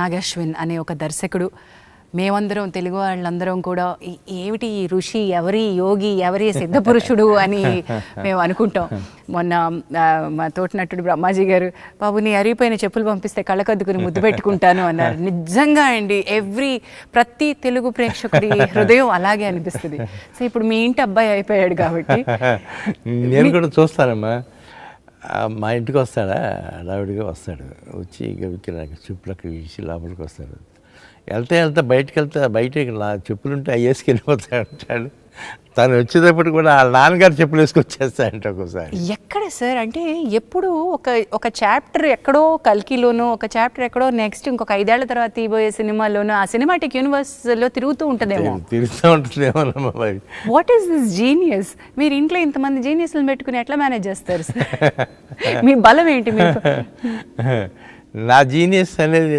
నాగశ్విన్ అనే ఒక దర్శకుడు. మేమందరం తెలుగు వాళ్ళందరం కూడా ఏమిటి ఈ ఋషి, ఎవరి యోగి, ఎవరి సిద్ధపురుషుడు అని మేము అనుకుంటాం. మొన్న మా తోటినట్టుడు బ్రహ్మాజీ గారు, బాబు నీ అరిగిపోయిన చెప్పులు పంపిస్తే కళ్ళకద్దుకుని ముద్దు పెట్టుకుంటాను అన్నారు. నిజంగా అండి, ప్రతి తెలుగు ప్రేక్షకుడి హృదయం అలాగే అనిపిస్తుంది. సో ఇప్పుడు మీ ఇంటి అబ్బాయి అయిపోయాడు కాబట్టి నేను కూడా చూస్తానమ్మా. మా ఇంటికి వస్తాడా, హడావిడిగా వస్తాడు, వచ్చి నాకు చెప్పులకు వేసి లోపలికి వస్తాడు. వెళ్తే బయటికి నా చెప్పులుంటే అవి వేసుకెళ్ళిపోతాడు అంటాడు. తను వచ్చేటప్పుడు కూడా వాళ్ళ నాన్నగారు చెప్పులు వేసుకొచ్చేస్తాయంట ఒక్కోసారి. ఎక్కడ సార్ అంటే ఎప్పుడు ఒక చాప్టర్ ఎక్కడో కల్కిలోనో, ఒక చాప్టర్ ఎక్కడో నెక్స్ట్ ఇంకొక 5 ఏళ్ల తర్వాత తీయబోయే సినిమాలోనో ఆ సినిమాటిక్ యూనివర్స్లో తిరుగుతూ ఉంటుందేమో. What is this genius? మీరు ఇంట్లో ఇంతమంది జీనియస్లను పెట్టుకుని ఎట్లా మేనేజ్ చేస్తారు సార్? మీ బలం ఏంటి? మీరు నా జీనియస్ అనేది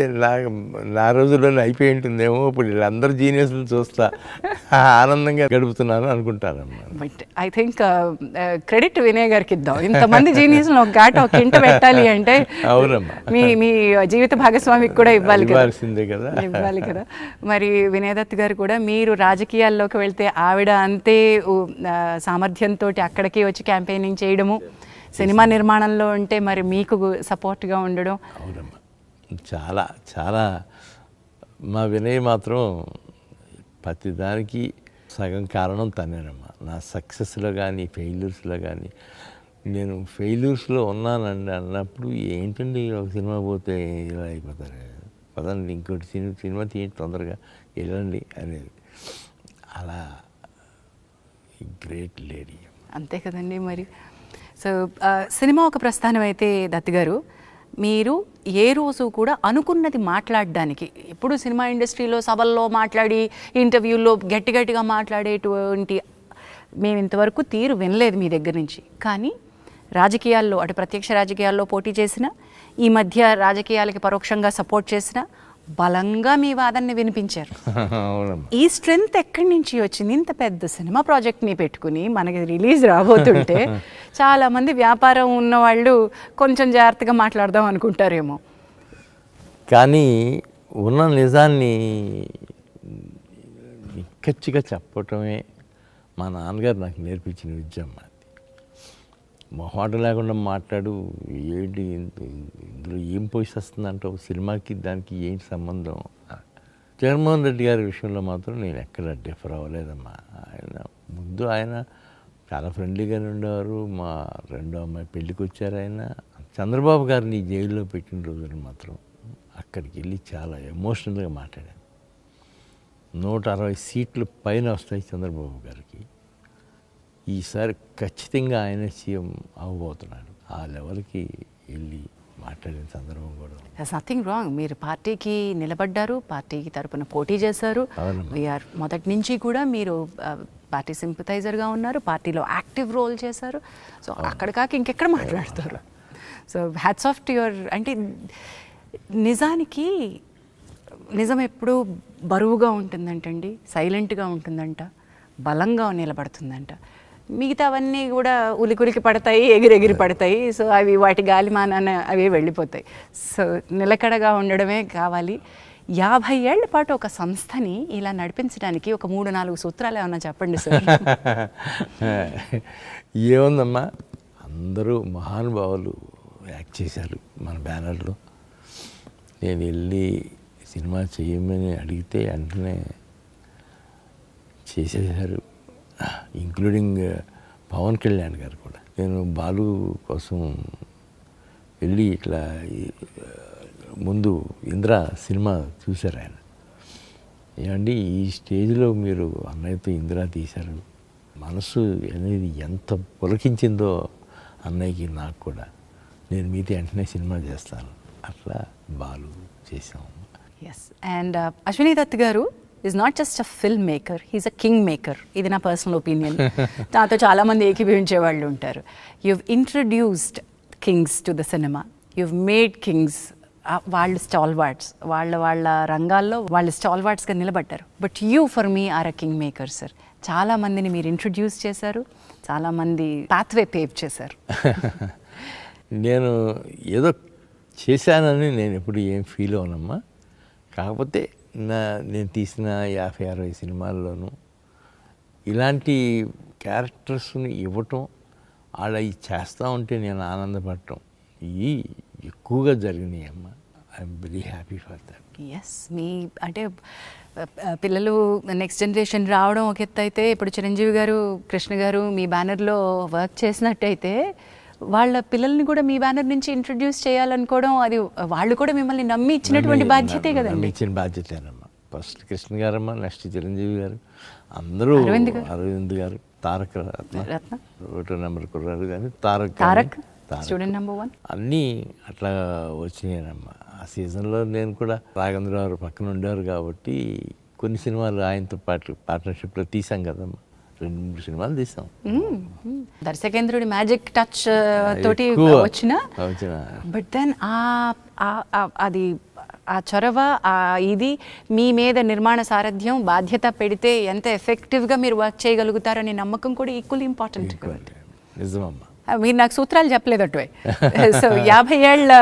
నా రోజుల్లోనే అయిపోయి ఉంటుందేమో. ఇప్పుడు వీళ్ళందరూ జీనియస్లు చూస్తా ఆనందంగా గడుపుతున్నాను అనుకుంటారమ్మా. But I think credit Vinay గారికి ఇద్దాం. ఇంతమంది జీనియస్లు ఒక ఇంట పెట్టాలి అంటే అవునమ్మా, మీ జీవిత భాగస్వామికి కూడా ఇవ్వాల్సిందే కదా. ఇవ్వాలి కదా. మరి వినయ్ దత్ గారు కూడా మీరు రాజకీయాల్లోకి వెళ్తే ఆవిడ అంతే సామర్థ్యంతో అక్కడికి వచ్చి క్యాంపెయినింగ్ చేయడము, సినిమా నిర్మాణంలో ఉంటే మరి మీకు సపోర్ట్గా ఉండడం. అవునమ్మా, చాలా చాలా. మా వినయ్ మాత్రం ప్రతిదానికి సగం కారణం తనేనమ్మా. నా సక్సెస్లో కానీ ఫెయిల్యూర్స్లో కానీ. నేను ఫెయిల్యూర్స్లో ఉన్నానండి అన్నప్పుడు, ఏంటండి ఒక సినిమా పోతే ఇలా అయిపోతారు, పదండి ఇంకోటి సినిమా తీయండి తొందరగా వెళ్ళండి అనేది. అలా గ్రేట్ లేడీ. అంతే కదండి మరి. సో సినిమా ఒక ప్రస్థానం అయితే దత్ గారు, మీరు ఏ రోజు కూడా అనుకున్నది మాట్లాడడానికి, ఎప్పుడు సినిమా ఇండస్ట్రీలో సభల్లో మాట్లాడి ఇంటర్వ్యూల్లో గట్టిగా మాట్లాడేటువంటి మేము ఇంతవరకు తీరు వినలేదు మీ దగ్గర నుంచి. కానీ రాజకీయాల్లో, అటు ప్రత్యక్ష రాజకీయాల్లో పోటీ చేసిన, ఈ మధ్య రాజకీయాలకి పరోక్షంగా సపోర్ట్ చేసిన, బలంగా మీ వాదనని వినిపించారు. ఈ స్ట్రెంగ్త్ ఎక్కడి నుంచి వచ్చింది? ఇంత పెద్ద సినిమా ప్రాజెక్ట్ని పెట్టుకుని మనకి రిలీజ్ రాబోతుంటే చాలామంది వ్యాపారం ఉన్నవాళ్ళు కొంచెం జాగ్రత్తగా మాట్లాడదాం అనుకుంటారేమో. కానీ ఉన్న నిజాన్ని నిక్కచ్చిగా చెప్పటమే మా నాన్నగారు నాకు నేర్పించిన విద్య అమ్మా. మొహాట లేకుండా మాట్లాడు, ఏంటి ఇందులో ఏం పొజిషన్ వస్తుందంటావు, సినిమాకి దానికి ఏంటి సంబంధం. జగన్మోహన్ రెడ్డి గారి విషయంలో మాత్రం నేను ఎక్కడ డిఫర్ అవ్వలేదమ్మా. ఆయన చాలా ఫ్రెండ్లీగానే ఉండేవారు. మా రెండో అమ్మాయి పెళ్ళికి వచ్చారు ఆయన. చంద్రబాబు గారిని జైల్లో పెట్టిన రోజున మాత్రం అక్కడికి వెళ్ళి చాలా ఎమోషనల్గా మాట్లాడాను. 160 సీట్లు పైన వస్తాయి చంద్రబాబు గారికి. ఈసారి ఖచ్చితంగా ఆయన సీఎం అవ్వబోతున్నాడు. ఆ లెవెల్కి వెళ్ళి మాట్లాడిన సందర్భం కూడా. Nothing wrong. మీరు పార్టీకి నిలబడ్డారు, పార్టీకి తరపున పోటీ చేశారు. వీఆర్ మొదటి నుంచి కూడా మీరు పార్టీ సింపథైజర్గా ఉన్నారు, పార్టీలో యాక్టివ్ రోల్ చేశారు. సో అక్కడ కాక ఇంకెక్కడ మాట్లాడతారు? So hats off to your. అంటే నిజానికి నిజం ఎప్పుడూ బరువుగా ఉంటుందంటండి, సైలెంట్గా ఉంటుందంట, బలంగా నిలబడుతుందంట. మిగతావన్నీ కూడా ఉలికులికి పడతాయి, ఎగిరెగిరి పడతాయి. సో అవి వాటి గాలిమానాన అవి వెళ్ళిపోతాయి. సో నిలకడగా ఉండడమే కావాలి. 50 ఏళ్ల పాటు ఒక సంస్థని ఇలా నడిపించడానికి ఒక 3-4 సూత్రాలు ఏమన్నా చెప్పండి సార్. ఏముందమ్మా, అందరూ మహానుభావులు యాక్ట్ చేశారు మన బ్యానర్లో. నేను వెళ్ళి సినిమా చేయమని అడిగితే వెంటనే చేసేసారు, ఇంక్లూడింగ్ పవన్ కళ్యాణ్ గారు కూడా. నేను బాలు కోసం వెళ్ళి ఇట్లా ముందు ఇంద్ర సినిమా చూశారు ఆయన. ఏమండి ఈ స్టేజ్లో మీరు అన్నయ్యతో ఇంద్ర తీశారు, మనసు అనేది ఎంత పులకించిందో అన్నయ్యకి నాకు కూడా. నేను మీతో వెంటనే సినిమా చేస్తాను, అట్లా బాలు చేసాము. ఎస్. అండ్ అశ్విని దత్ గారు is not just a film maker, he's a king maker. ఇది నా పర్సనల్ ఒపీనియన్. నాతో చాలామంది ఏకీభవించే వాళ్ళు ఉంటారు. You introduced kings to the cinema, you made kings. వాళ్ళు స్టాల్వార్డ్స్, వాళ్ళ రంగాల్లో వాళ్ళు స్టాల్వార్డ్స్గా నిలబడ్డారు. But you for me are a king maker sir. చాలామందిని మీరు ఇంట్రడ్యూస్ చేశారు, చాలామంది పాత్వే పేవ్ చేశారు. నేను ఏదో చేశానని నేను ఎప్పుడు ఏం ఫీల్ అవనమ్మా. కాకపోతే నేను తీసిన 50-60 సినిమాల్లోనూ ఇలాంటి క్యారెక్టర్స్ని ఇవ్వటం, అలా ఇది చేస్తూ ఉంటే నేను ఆనందపడటం ఇవి ఎక్కువగా జరిగినాయి అమ్మ. I'm very happy for that. Yes, మీ అంటే పిల్లలు నెక్స్ట్ జనరేషన్ రావడం ఒక ఎత్తు అయితే, ఇప్పుడు చిరంజీవి గారు, కృష్ణ గారు మీ బ్యానర్లో వర్క్ చేసినట్టయితే వాళ్ళ పిల్లల్ని కూడా మీ బ్యానర్ నుంచి ఇంట్రడ్యూస్ చేయాలనుకోవడం, అది వాళ్ళు కూడా మిమ్మల్ని నమ్మి ఇచ్చినటువంటి బాధ్యతే కదండి. ఇచ్చిన బాధ్యతేనమ్మా. ఫస్ట్ కృష్ణ గారమ్మ, నెక్స్ట్ చిరంజీవి గారు, అందరూ అరవింద్ గారు, తారక రత్న, 1 నెంబర్ కుర్రారు కానీ తారక్ స్టూడెంట్ నెంబర్ 1 అన్నీ అట్లా వచ్చినాయనమ్మా. ఆ సీజన్లో నేను కూడా రాఘవేంద్రరావు పక్కన ఉండేవారు కాబట్టి కొన్ని సినిమాలు ఆయనతో పాటు పార్ట్నర్షిప్లో తీసాం కదమ్మా. 2-3 సినిమాలు తీసాం. దర్శకేంద్రుడి మ్యాజిక్ టచ్ తోటి వచ్చిన, బట్ దెన్ అది ఆ చొరవ, ఇది మీ మీద నిర్మాణ సారథ్యం బాధ్యత పెడితే ఎంత ఎఫెక్టివ్గా మీరు వర్క్ చేయగలుగుతారనే నమ్మకం కూడా ఈక్వల్లీ ఇంపార్టెంట్. నిజమమ్మా. మీరు నాకు సూత్రాలు చెప్పలేదు అటువే. సో 50 ఏళ్ళ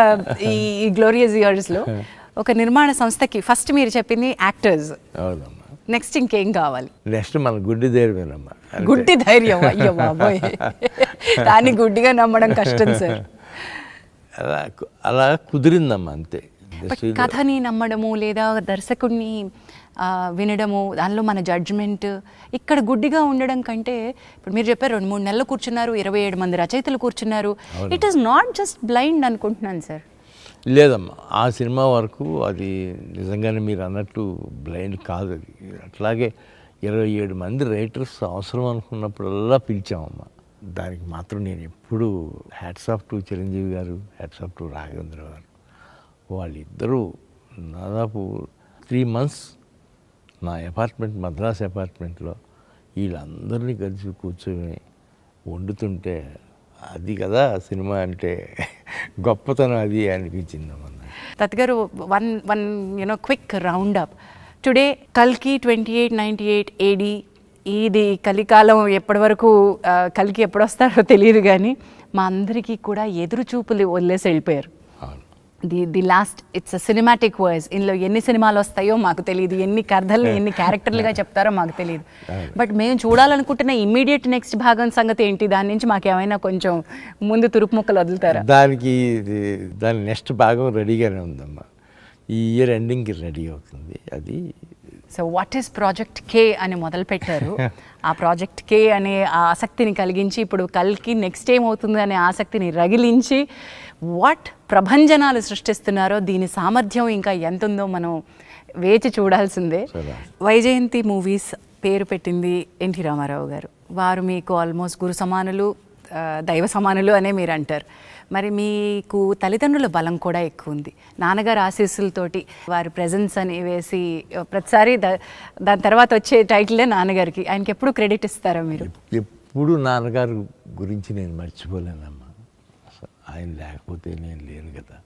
ఈ గ్లోరియస్ ఇయర్స్లో ఒక నిర్మాణ సంస్థకి ఫస్ట్ మీరు చెప్పింది యాక్టర్స్, నెక్స్ట్ ఇంకేం కావాలి? నెక్స్ట్ మన గుడ్డి ధైర్యమేనమ్మా. గుడ్డి ధైర్యం, అయ్యో బాబోయ్, దాన్ని గుడ్డిగా నమ్మడం కష్టం సార్. అలా కుదిరిందమ్మా అంతే. కథని నమ్మడము లేదా దర్శకుడిని వినడము, దానిలో మన జడ్జ్మెంట్, ఇక్కడ గుడ్డిగా ఉండడం కంటే, ఇప్పుడు మీరు చెప్పారు 2-3 నెలలు కూర్చున్నారు, 27 మంది రచయితలు కూర్చున్నారు, it is not just blind అనుకుంటున్నాను సార్. లేదమ్మా, ఆ సినిమా వరకు అది నిజంగానే మీరు అన్నట్టు బ్లైండ్ కాదు. అది అట్లాగే 27 మంది రైటర్స్ అవసరం అనుకున్నప్పుడల్లా పిలిచామమ్మా. దానికి మాత్రం నేను ఎప్పుడు హ్యాట్స్ ఆఫ్ టు చిరంజీవి గారు, హ్యాట్స్ ఆఫ్ టు రాఘవేంద్ర గారు. వాళ్ళిద్దరూ దాదాపు 3 months నా అపార్ట్మెంట్, మద్రాస్ అపార్ట్మెంట్లో వీళ్ళందరినీ కలిసి కూర్చొని వండుతుంటే, అది కదా సినిమా అంటే గొప్పతనం, అది అనిపించిందమ్మా. దత్ గారు, one quick round up. Today కల్కి 2898 AD, ఇది కలికాలం. ఎప్పటి వరకు కల్కి ఎప్పుడు వస్తారో తెలియదు, కానీ మా అందరికీ కూడా ఎదురు చూపులు వదిలేసి వెళ్ళిపోయారు. The last, it's a cinematic voice. ఇందులో ఎన్ని సినిమాలు వస్తాయో మాకు తెలియదు, ఎన్ని కథలు ఎన్ని క్యారెక్టర్లుగా చెప్తారో మాకు తెలియదు. బట్ మేము చూడాలనుకుంటున్న ఇమ్మీడియట్ నెక్స్ట్ భాగం సంగతి ఏంటి? దాని నుంచి మాకు ఏమైనా కొంచెం ముందు తురుపు ముక్కలు వదులుతారా? దాని నెక్స్ట్ భాగం రెడీగానే ఉందమ్మా. ఈ ఇయర్ ఎండింగ్కి రెడీ అవుతుంది అది. సో వాట్ ఈస్ ప్రాజెక్ట్ కే అని మొదలుపెట్టారు. ఆ ప్రాజెక్ట్ కే అనే ఆసక్తిని కలిగించి, ఇప్పుడు కల్కి నెక్స్ట్ ఏమవుతుంది అనే ఆసక్తిని రగిలించి, వాట్ ప్రభంజనాలు సృష్టిస్తున్నారో, దీని సామర్థ్యం ఇంకా ఎంత ఉందో మనం వేచి చూడాల్సిందే. వైజయంతి మూవీస్ పేరు పెట్టింది ఎన్టీ రామారావు గారు. వారు మీకు ఆల్మోస్ట్ గురు సమానులు, దైవ సమానులు అనే మీరు అంటారు. మరి మీకు తల్లిదండ్రుల బలం కూడా ఎక్కువ ఉంది. నాన్నగారు ఆశీస్సులతోటి వారి ప్రెజెన్స్ అని వేసి ప్రతిసారి దాని తర్వాత వచ్చే టైటిలే నాన్నగారికి. ఆయనకి ఎప్పుడు క్రెడిట్ ఇస్తారా మీరు? ఎప్పుడు నాన్నగారు గురించి నేను మర్చిపోలేనమ్మా. ఆయన లేకపోతే నేను లేను కదా.